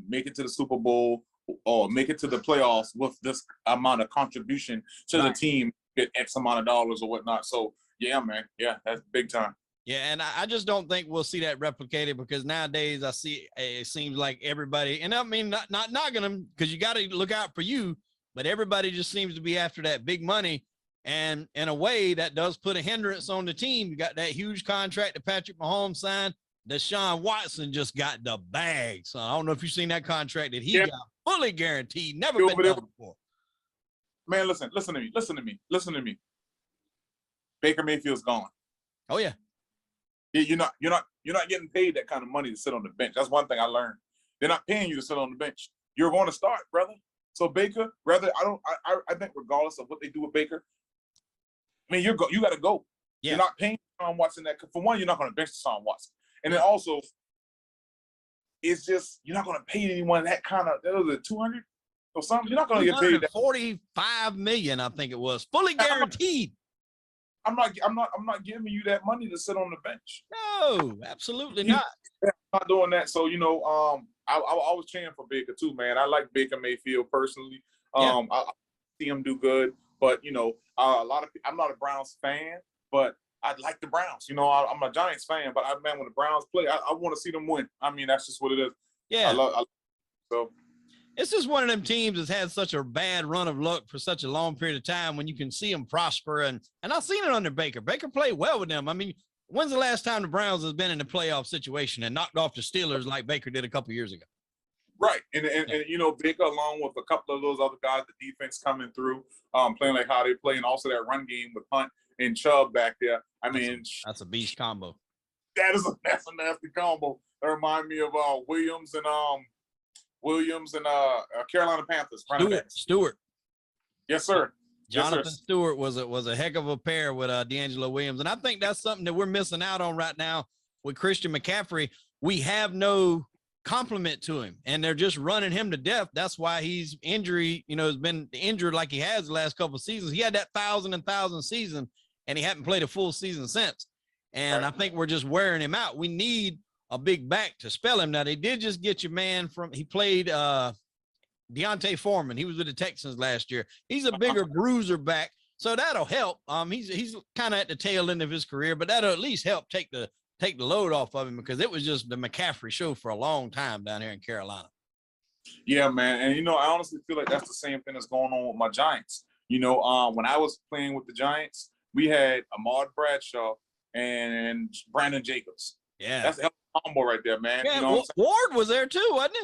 Speaker 2: Make it to the Super Bowl or make it to the playoffs with this amount of contribution to the team, get X amount of dollars or whatnot. So, yeah, man. Yeah, that's big time.
Speaker 1: Yeah, and I just don't think we'll see that replicated, because nowadays I see it seems like everybody, and I mean, not knocking them, because you got to look out for you, but everybody just seems to be after that big money. And in a way, that does put a hindrance on the team. You got that huge contract that Patrick Mahomes signed. Deshaun Watson just got the bag. So I don't know if you've seen that contract that he got fully guaranteed. Never been done before.
Speaker 2: Man, listen to me. Baker Mayfield's gone.
Speaker 1: Oh yeah.
Speaker 2: You're not getting paid that kind of money to sit on the bench. That's one thing I learned. They're not paying you to sit on the bench. You're going to start, brother. So Baker, I think regardless of what they do with Baker, I mean, you got to go.
Speaker 1: Yeah.
Speaker 2: You're not paying Deshaun Watson that. For one, you're not going to bench Deshaun Watson, and then also, it's just you're not going to pay anyone that kind of 200 or something. You're not going to get paid that.
Speaker 1: 45 million, I think it was, fully guaranteed.
Speaker 2: I'm not giving you that money to sit on the bench.
Speaker 1: No, absolutely not.
Speaker 2: I'm not doing that. So I was cheering for Baker too, man. I like Baker Mayfield personally. I see him do good, but a lot of people, I'm not a Browns fan, but I like the Browns. I'm a Giants fan, but when the Browns play, I want to see them win. I mean, that's just what it is.
Speaker 1: Yeah.
Speaker 2: So
Speaker 1: it's just one of them teams that's had such a bad run of luck for such a long period of time when you can see them prosper. And I've seen it under Baker. Baker played well with them. I mean, when's the last time the Browns has been in a playoff situation and knocked off the Steelers like Baker did a couple of years ago?
Speaker 2: Right. And Baker, along with a couple of those other guys, the defense coming through, playing like how they play, and also that run game with Hunt and Chubb back there. I mean,
Speaker 1: that's a beast combo.
Speaker 2: That's a nasty combo. That remind me of Williams and Carolina Panthers.
Speaker 1: Stewart.
Speaker 2: Yes, sir.
Speaker 1: Jonathan Stewart was a heck of a pair with D'Angelo Williams. And I think that's something that we're missing out on right now with Christian McCaffrey. We have no complement to him, and they're just running him to death. That's why he's has been injured like he has the last couple of seasons. He had that 1,000 season, and he hadn't played a full season since. And right. I think we're just wearing him out. We need a big back to spell him. Now, they did just get your man he played Deontay Foreman. He was with the Texans last year. He's a bigger bruiser back, so that'll help. He's kind of at the tail end of his career, but that'll at least help take the load off of him, because it was just the McCaffrey show for a long time down here in Carolina.
Speaker 2: Yeah, man. And, I honestly feel like that's the same thing that's going on with my Giants. When I was playing with the Giants, we had Ahmad Bradshaw and Brandon Jacobs.
Speaker 1: Yeah.
Speaker 2: That's a combo right there, man.
Speaker 1: Yeah, Ward was there too, wasn't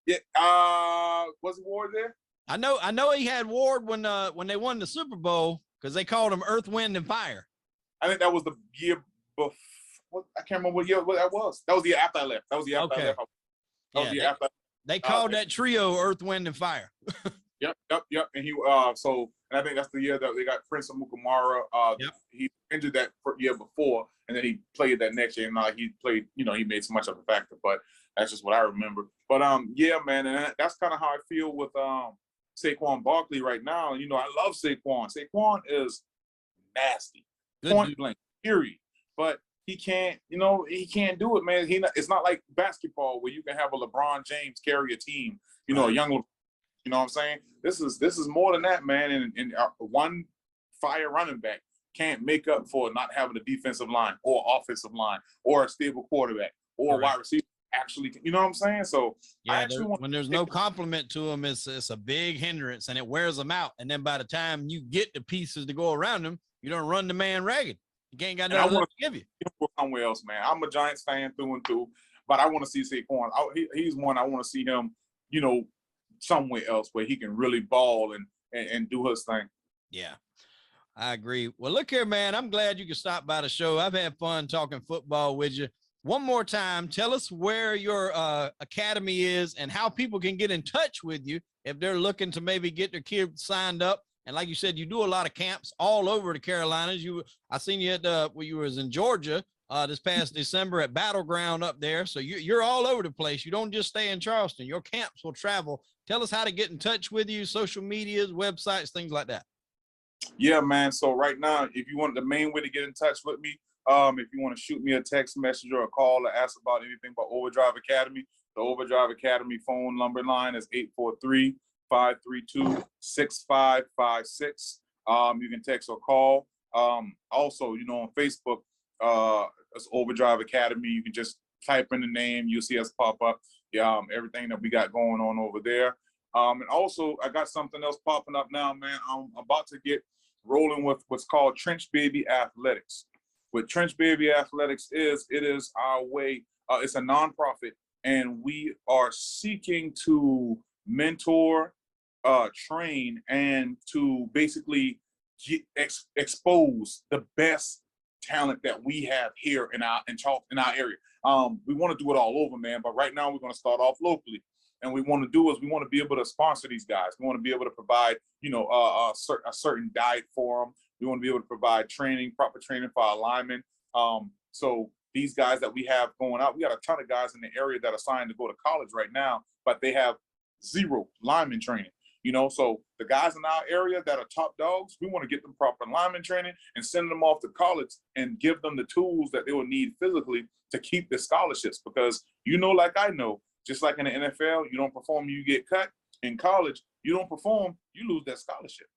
Speaker 1: it?
Speaker 2: Yeah. Was Ward there?
Speaker 1: I know he had Ward when they won the Super Bowl, because they called him Earth, Wind, and Fire.
Speaker 2: I think that was the year before. I can't remember what year that was. That was the year after I left. That was the year after I left.
Speaker 1: Was the year after. They called that trio Earth, Wind, and Fire.
Speaker 2: Yep. And he and I think that's the year that they got Prince Amukamara. He injured that year before, and then he played that next year. And he played, he made so much of a factor, but that's just what I remember. But yeah, man, and that's kind of how I feel with Saquon Barkley right now. I love Saquon. Saquon is nasty. Point blank, period. But he can't do it, man. It's not like basketball where you can have a LeBron James carry a team, a young, you know what I'm saying? This is more than that, man. And one fire running back can't make up for not having a defensive line or offensive line or a stable quarterback or a wide receiver. Actually, you know what I'm saying? So
Speaker 1: yeah, when there's no complement to them, it's a big hindrance, and it wears them out. And then by the time you get the pieces to go around them, you don't run the man ragged. You ain't got nothing to give you.
Speaker 2: Somewhere else, man. I'm a Giants fan through and through, but I want to see Saquon. He's one I want to see him, somewhere else where he can really ball and do his thing.
Speaker 1: Yeah, I agree. Well, look here, man. I'm glad you could stop by the show. I've had fun talking football with you. One more time, tell us where your academy is and how people can get in touch with you if they're looking to maybe get their kids signed up. And like you said, you do a lot of camps all over the Carolinas. I seen you when you was in Georgia this past December at Battleground up there. So you're all over the place. You don't just stay in Charleston. Your camps will travel. Tell us how to get in touch with you, social medias, websites, things like that.
Speaker 2: Yeah, man. So right now, if you want the main way to get in touch with me, if you want to shoot me a text message or a call or ask about anything about Overdrive Academy, the Overdrive Academy phone number line is 843-532-6556. You can text or call. Also, on Facebook, it's Overdrive Academy. You can just type in the name. You'll see us pop up. Everything that we got going on over there. And also, I got something else popping up now, man. I'm about to get rolling with what's called Trench Baby Athletics. What Trench Baby Athletics is our way. It's a nonprofit, and we are seeking to mentor, train, and to basically expose the best talent that we have here in our area. We want to do it all over, man. But right now, we're going to start off locally. And we want to be able to sponsor these guys. We want to be able to provide, a certain diet for them. We want to be able to provide training, proper training for our linemen. So these guys that we have going out, we got a ton of guys in the area that are signed to go to college right now, but they have zero lineman training. You know, so the guys in our area that are top dogs, we want to get them proper lineman training and send them off to college and give them the tools that they will need physically to keep their scholarships. Because, you know, like I know, just like in the NFL, you don't perform, you get cut. In college, you don't perform, you lose that scholarship.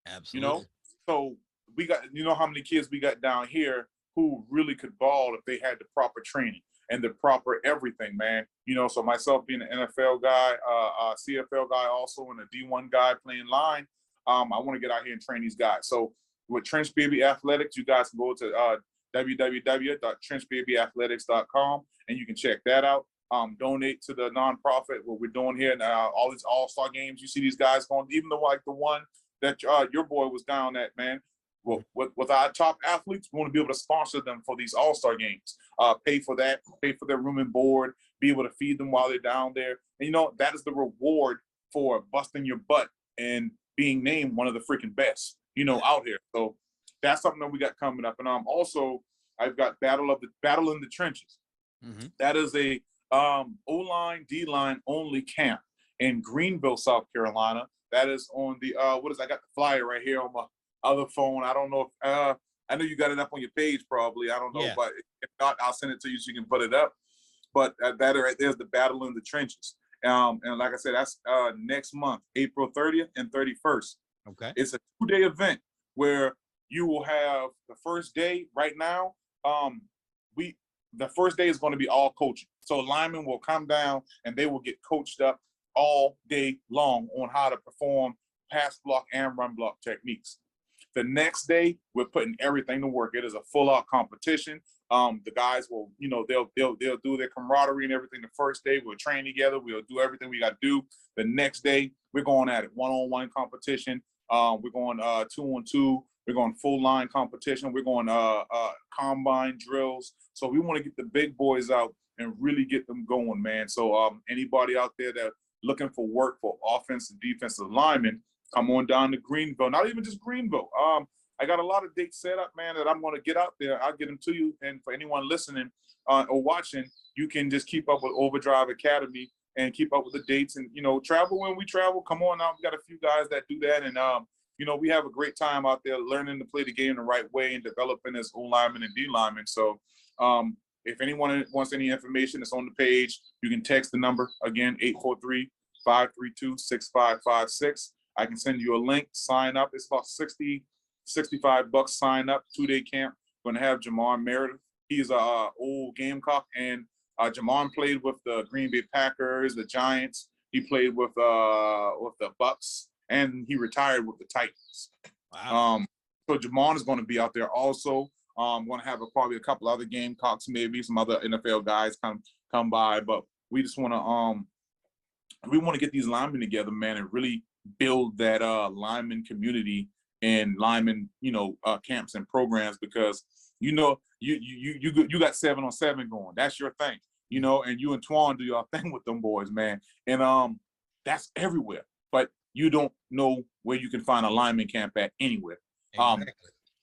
Speaker 1: Absolutely.
Speaker 2: You know, so we got, you know, how many kids we got down here who really could ball if they had the proper training and the proper everything, man. You know, so myself being an NFL guy, CFL guy also, and a D1 guy playing line, I want to get out here and train these guys. So with Trench Baby Athletics, you guys can go to www.trenchbabyathletics.com and you can check that out. Donate to the nonprofit, what we're doing here, and all these all-star games. You see these guys going, even though like the one that your boy was down at, man. Well, with our top athletes, we want to be able to sponsor them for these all-star games, pay for that, pay for their room and board, be able to feed them while they're down there. And, you know, that is the reward for busting your butt and being named one of the freaking best, you know, out here. So that's something that we got coming up. And also, I've got Battle in the Trenches. Mm-hmm. That is a O-line, D-line only camp in Greenville, South Carolina. That is on the, I got the flyer right here on my other phone. I don't know if I know you got it up on your page probably. I don't know, but if not, I'll send it to you so you can put it up. But that right there's the Battle in the Trenches. And like I said, that's next month, April 30th and 31st.
Speaker 1: Okay.
Speaker 2: It's a 2-day event where you will have the first day right now. The first day is going to be all coaching. So linemen will come down and they will get coached up all day long on how to perform pass block and run block techniques. The next day, we're putting everything to work. It is a full-out competition. The guys will, you know, they'll do their camaraderie and everything. The first day, we'll train together. We'll do everything we got to do. The next day, we're going at it, one-on-one competition. We're going 2-on-2. We're going full line competition. We're going combine drills. So we want to get the big boys out and really get them going, man. So anybody out there that looking for work for offensive, defensive linemen, come on down to Greenville. Not even just Greenville. I got a lot of dates set up, man, that I'm going to get out there. I'll get them to you. And for anyone listening or watching, you can just keep up with Overdrive Academy and keep up with the dates and, you know, travel when we travel. Come on out. We got a few guys that do that. And, you know, we have a great time out there learning to play the game the right way and developing as O-linemen and D-linemen. So if anyone wants any information, it's on the page. You can text the number, again, 843-532-6556. I can send you a link, sign up. It's about $65 sign up, 2-day camp. We're going to have Jamar Meredith. He's a old Gamecock, and Jamar played with the Green Bay Packers, the Giants. He played with the Bucks, and he retired with the Titans. Wow. So Jamar is going to be out there also. I'm going to have probably a couple other Gamecocks, maybe some other NFL guys come by, but we just want to get these linemen together, man, and really build that lineman community and lineman, you know, camps and programs, because you know you got 7-on-7 going. That's your thing, you know, and you and Twan do your thing with them boys, man, and that's everywhere. But you don't know where you can find a lineman camp at anywhere. Exactly.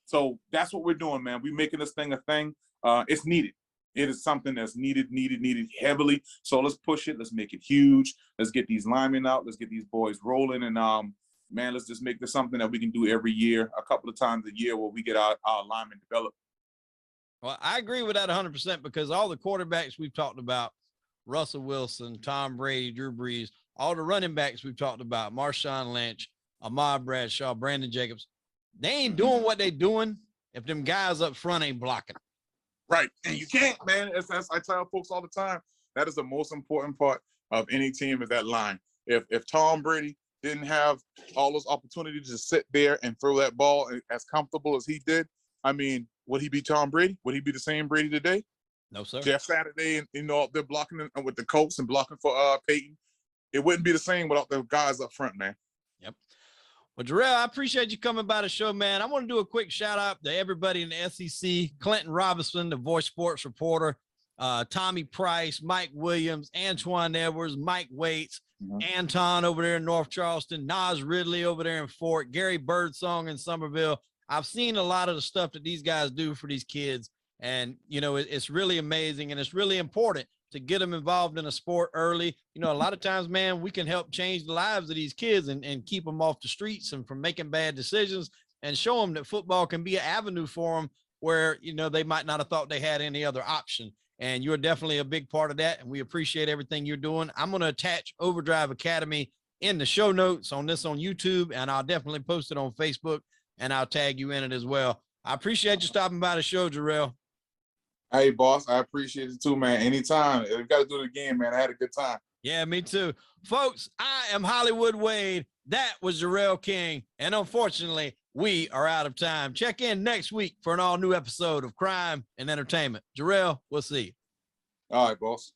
Speaker 2: So that's what we're doing, man. We're making this thing a thing. It's needed. It is something that's needed heavily. So let's push it. Let's make it huge. Let's get these linemen out. Let's get these boys rolling. And, man, let's just make this something that we can do every year, a couple of times a year, where we get our linemen developed.
Speaker 1: Well, I agree with that 100% because all the quarterbacks we've talked about, Russell Wilson, Tom Brady, Drew Brees, all the running backs we've talked about, Marshawn Lynch, Ahmad Bradshaw, Brandon Jacobs, they ain't doing what they doing if them guys up front ain't blocking.
Speaker 2: Right. And you can't, man. As I tell folks all the time, that is the most important part of any team is that line. If Tom Brady didn't have all those opportunities to sit there and throw that ball as comfortable as he did, I mean, would he be Tom Brady? Would he be the same Brady today?
Speaker 1: No, sir.
Speaker 2: Jeff Saturday, and you know, they're blocking with the Colts and blocking for Peyton. It wouldn't be the same without the guys up front, man.
Speaker 1: Yep. Well, Jarriel, I appreciate you coming by the show, man. I want to do a quick shout out to everybody in the SEC, Clinton Robinson, the Voice Sports reporter, Tommy Price, Mike Williams, Antoine Edwards, Mike Waits, Anton over there in North Charleston, Nas Ridley over there in Fort, Gary Birdsong in Somerville. I've seen a lot of the stuff that these guys do for these kids. And, you know, it's really amazing, and it's really important to get them involved in a sport early. You know, a lot of times, man, we can help change the lives of these kids and keep them off the streets and from making bad decisions, and show them that football can be an avenue for them where, you know, they might not have thought they had any other option. And you're definitely a big part of that. And we appreciate everything you're doing. I'm going to attach Overdrive Academy in the show notes on YouTube, and I'll definitely post it on Facebook, and I'll tag you in it as well. I appreciate you stopping by the show, Jarriel.
Speaker 2: Hey, boss, I appreciate it too, man. Anytime. We got to do it again, man. I had a good time.
Speaker 1: Yeah, me too. Folks, I am Hollywood Wade. That was Jarriel King. And unfortunately, we are out of time. Check in next week for an all-new episode of Crime and Entertainment. Jarriel, we'll see you.
Speaker 2: All right, boss.